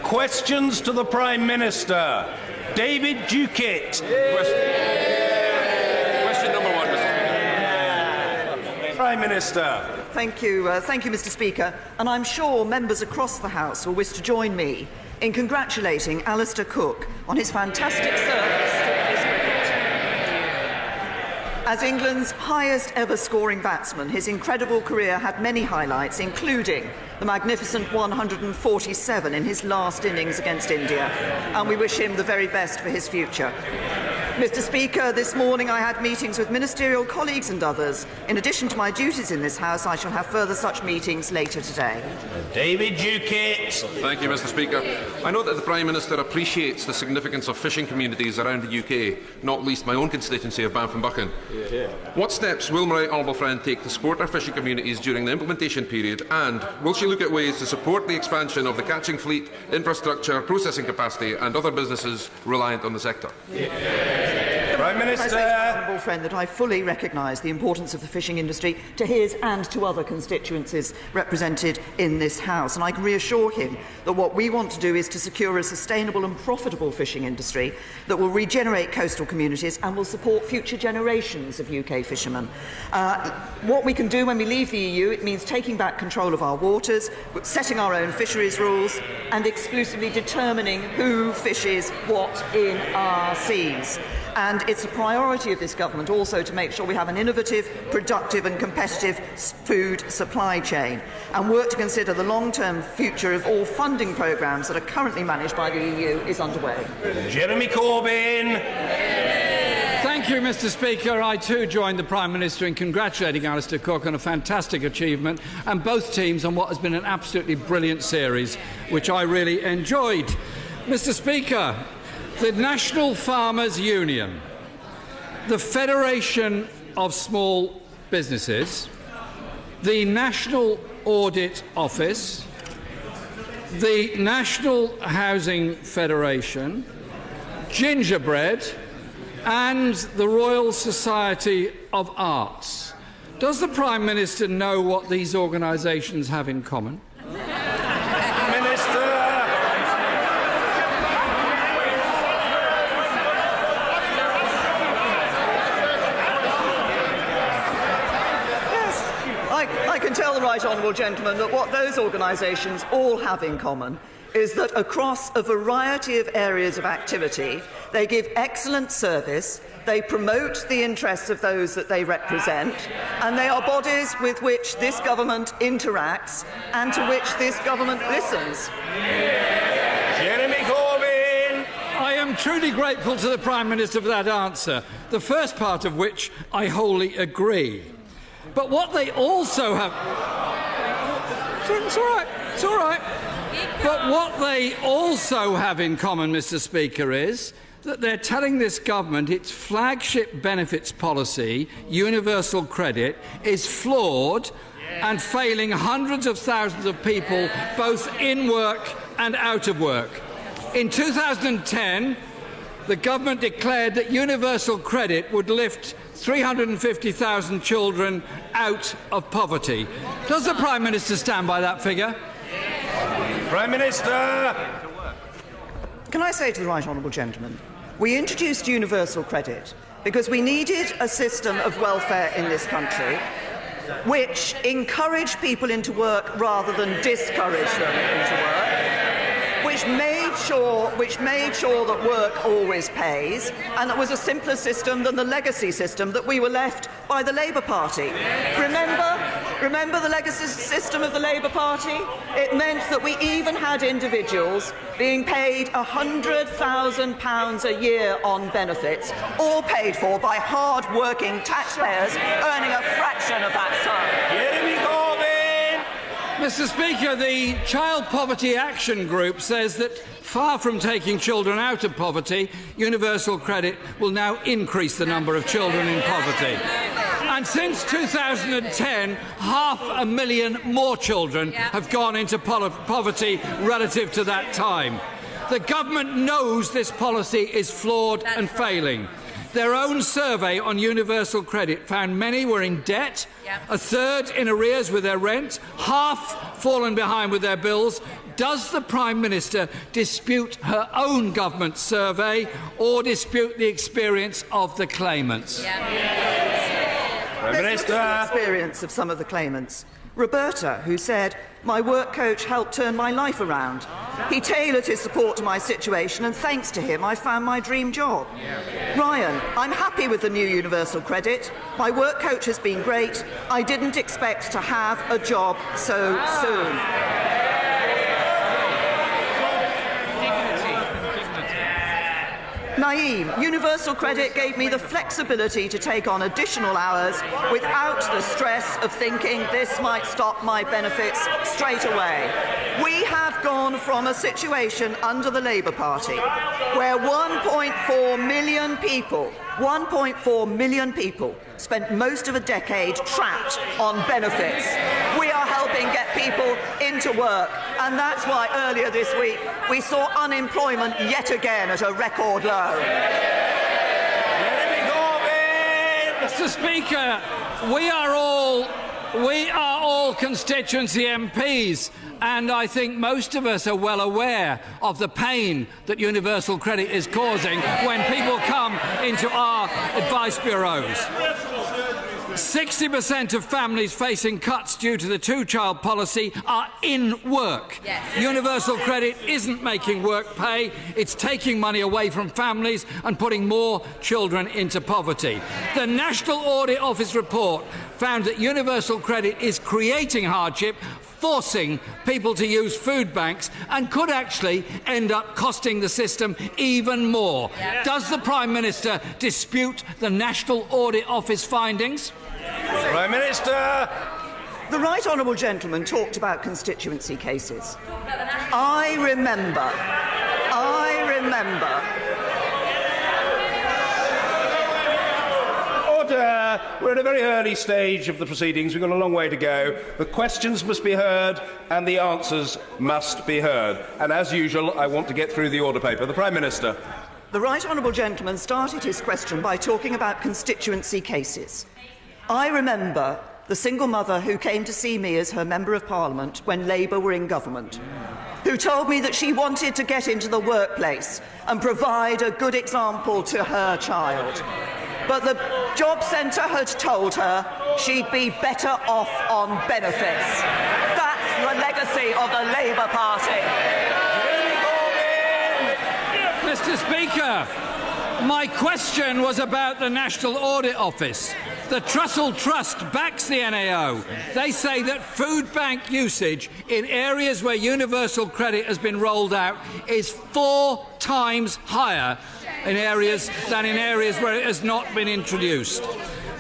Questions to the Prime Minister. David Duckett. Question number one, Mr. Speaker. Prime Minister. Thank you, Mr. Speaker. And I'm sure members across the House will wish to join me in congratulating Alistair Cook on his fantastic service to English cricket. As England's highest ever scoring batsman, his incredible career had many highlights, including the magnificent 147 in his last innings against India, and we wish him the very best for his future. Mr. Speaker, this morning I had meetings with ministerial colleagues and others. In addition to my duties in this House, I shall have further such meetings later today. David Duckett. Thank you, Mr. Speaker. I know that the Prime Minister appreciates the significance of fishing communities around the UK, not least my own constituency of Banff and Buchan. What steps will my honourable friend take to support our fishing communities during the implementation period, and will she look at ways to support the expansion of the catching fleet, infrastructure, processing capacity and other businesses reliant on the sector? Prime Minister. I say to my honourable friend that I fully recognise the importance of the fishing industry to his and to other constituencies represented in this House, and I can reassure him that what we want to do is to secure a sustainable and profitable fishing industry that will regenerate coastal communities and will support future generations of UK fishermen. What we can do when we leave the EU, it means taking back control of our waters, setting our own fisheries rules and exclusively determining who fishes what in our seas. And it's a priority of this government also to make sure we have an innovative, productive and competitive food supply chain, and work to consider the long-term future of all funding programmes that are currently managed by the EU is underway. Jeremy Corbyn. Thank you, Mr. Speaker. I too join the Prime Minister in congratulating Alistair Cook on a fantastic achievement, and both teams on what has been an absolutely brilliant series, which I really enjoyed. Mr. Speaker, the National Farmers Union, the Federation of Small Businesses, the National Audit Office, the National Housing Federation, Gingerbread and the Royal Society of Arts. Does the Prime Minister know what these organisations have in common? I can tell the right honourable gentleman that what those organisations all have in common is that across a variety of areas of activity, they give excellent service, they promote the interests of those that they represent, and they are bodies with which this government interacts and to which this government listens. Jeremy Corbyn. I am truly grateful to the Prime Minister for that answer, the first part of which I wholly agree. But what they also have... It's all right, it's all right. But what they also have in common, Mr. Speaker, is that they're telling this government its flagship benefits policy, universal credit, is flawed and failing hundreds of thousands of people both in work and out of work. In 2010, the government declared that universal credit would lift 350,000 children out of poverty. Does the Prime Minister stand by that figure? Prime Minister. Can I say to the right honourable gentleman, we introduced universal credit because we needed a system of welfare in this country which encouraged people into work rather than discouraged them into work, which made sure that work always pays, and that was a simpler system than the legacy system that we were left by the Labour Party. Remember the legacy system of the Labour Party? It meant that we even had individuals being paid £100,000 a year on benefits, all paid for by hard-working taxpayers earning a fraction of that sum. Jeremy Corbyn. Mr. Speaker, the Child Poverty Action Group says that far from taking children out of poverty, universal credit will now increase the number of children in poverty. And since 2010, 500,000 more children have gone into poverty relative to that time. The government knows this policy is flawed and failing. Their own survey on universal credit found many were in debt, a third in arrears with their rent, half fallen behind with their bills, Does the Prime Minister dispute her own government survey or dispute the experience of the claimants? Prime Minister. The experience of some of the claimants. Roberta, who said, "My work coach helped turn my life around. He tailored his support to my situation, and thanks to him, I found my dream job." Ryan, "I'm happy with the new universal credit. My work coach has been great. I didn't expect to have a job so soon." Naeem, "Universal credit gave me the flexibility to take on additional hours without the stress of thinking this might stop my benefits straight away." We have gone from a situation under the Labour Party where 1.4 million people spent most of a decade trapped on benefits. We are helping get people into work, and that's why earlier this week we saw unemployment yet again at a record low. Mr. Speaker, we are all constituency MPs, and I think most of us are well aware of the pain that universal credit is causing when people come into our advice bureaus. 60% of families facing cuts due to the two-child policy are in work. Yes. Universal credit isn't making work pay, it's taking money away from families and putting more children into poverty. The National Audit Office report found that universal credit is creating hardship, forcing people to use food banks, and could actually end up costing the system even more. Yeah. Does the Prime Minister dispute the National Audit Office findings? Prime Minister. The right honourable gentleman talked about constituency cases. I remember. Order. We're at a very early stage of the proceedings. We've got a long way to go. The questions must be heard and the answers must be heard. And as usual, I want to get through the order paper. The Prime Minister. The right honourable gentleman started his question by talking about constituency cases. I remember the single mother who came to see me as her Member of Parliament when Labour were in government, who told me that she wanted to get into the workplace and provide a good example to her child. But the job centre had told her she'd be better off on benefits. That's the legacy of the Labour Party. Mr. Speaker, my question was about the National Audit Office. The Trussell Trust backs the NAO. They say that food bank usage in areas where universal credit has been rolled out is 4 times higher than in areas where it has not been introduced.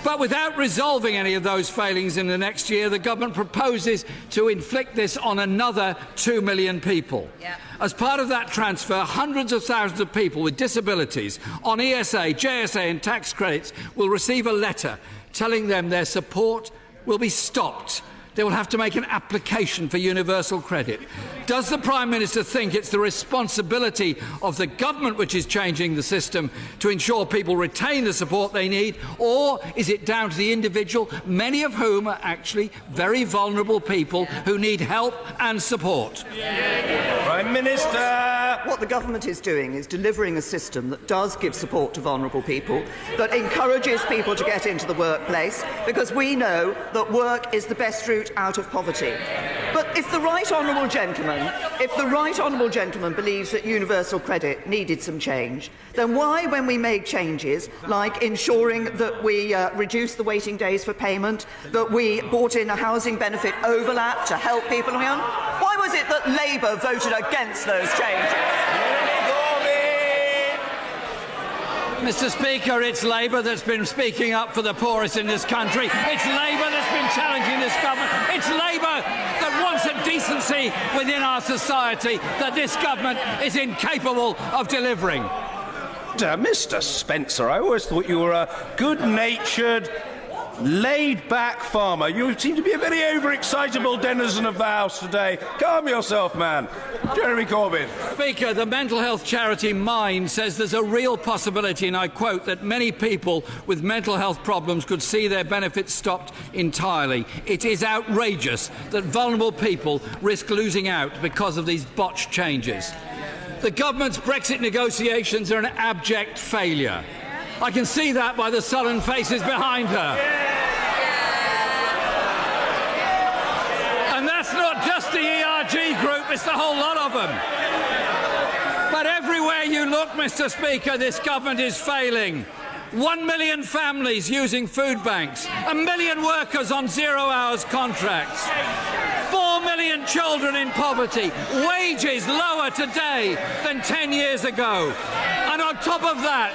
But without resolving any of those failings in the next year, the government proposes to inflict this on another 2 million people. Yeah. As part of that transfer, hundreds of thousands of people with disabilities on ESA, JSA and tax credits will receive a letter telling them their support will be stopped. They will have to make an application for universal credit. Does the Prime Minister think it's the responsibility of the government which is changing the system to ensure people retain the support they need, or is it down to the individual, many of whom are actually very vulnerable people who need help and support? Prime Minister. What the government is doing is delivering a system that does give support to vulnerable people, that encourages people to get into the workplace, because we know that work is the best route out of poverty. But if the right honourable gentleman believes that universal credit needed some change, then why, when we made changes like ensuring that we reduced the waiting days for payment, that we brought in a housing benefit overlap to help people, why was it that Labour voted against those changes? Mr. Speaker, it's Labour that's been speaking up for the poorest in this country. It's Labour that's been challenging this government. It's Labour that wants a decency within our society that this government is incapable of delivering. Mr. Spencer, I always thought you were a good-natured, laid-back farmer. You seem to be a very overexcitable denizen of the House today. Calm yourself, man. Jeremy Corbyn. Speaker, the mental health charity Mind says there's a real possibility, and I quote, that many people with mental health problems could see their benefits stopped entirely. It is outrageous that vulnerable people risk losing out because of these botched changes. The government's Brexit negotiations are an abject failure. I can see that by the sullen faces behind her. And that's not just the ERG group, it's the whole lot of them. But everywhere you look, Mr. Speaker, this government is failing. 1 million families using food banks, 1 million workers on 0 hours contracts, 4 million children in poverty, wages lower today than 10 years ago. And on top of that,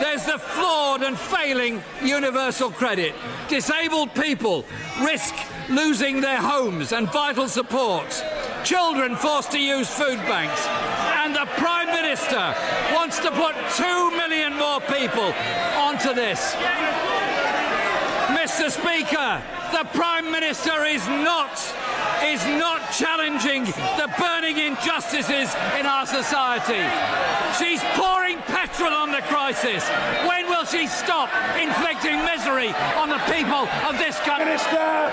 there's the flawed and failing universal credit. Disabled people risk losing their homes and vital supports. Children forced to use food banks. And the Prime Minister wants to put 2 million more people onto this. Mr. Speaker, the Prime Minister is not challenging the burning injustices in our society. She's pouring petrol on the crisis. When will she stop inflicting misery on the people of this country? Minister!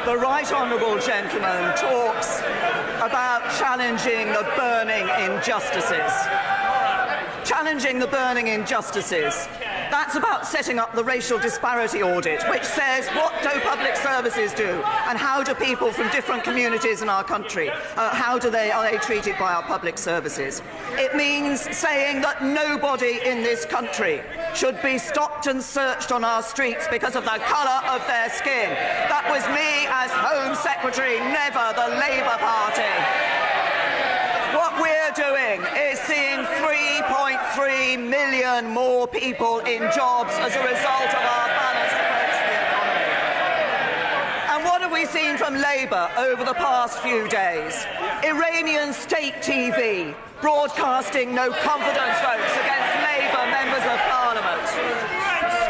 The right honourable gentleman talks about challenging the burning injustices. Challenging the burning injustices. That's about setting up the racial disparity audit, which says what do public services do and how do people from different communities in our country, are they treated by our public services. It means saying that nobody in this country should be stopped and searched on our streets because of the colour of their skin. That was me as Home Secretary, never the Labour Party. What we're doing is seeing 3.3 million more people in jobs as a result of our balanced approach to the economy. And what have we seen from Labour over the past few days? Iranian state TV broadcasting no confidence votes against Labour members of Parliament.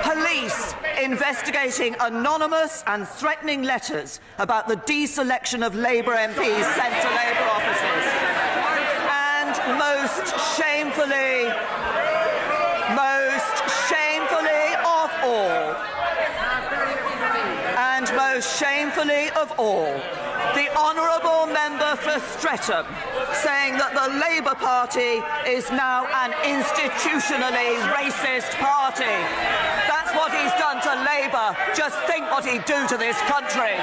Police investigating anonymous and threatening letters about the deselection of Labour MPs sent to Labour offices. And most shamefully of all, the Honourable Member for Streatham saying that the Labour Party is now an institutionally racist party. That's what he's done to Labour. Just think what he'd do to this country.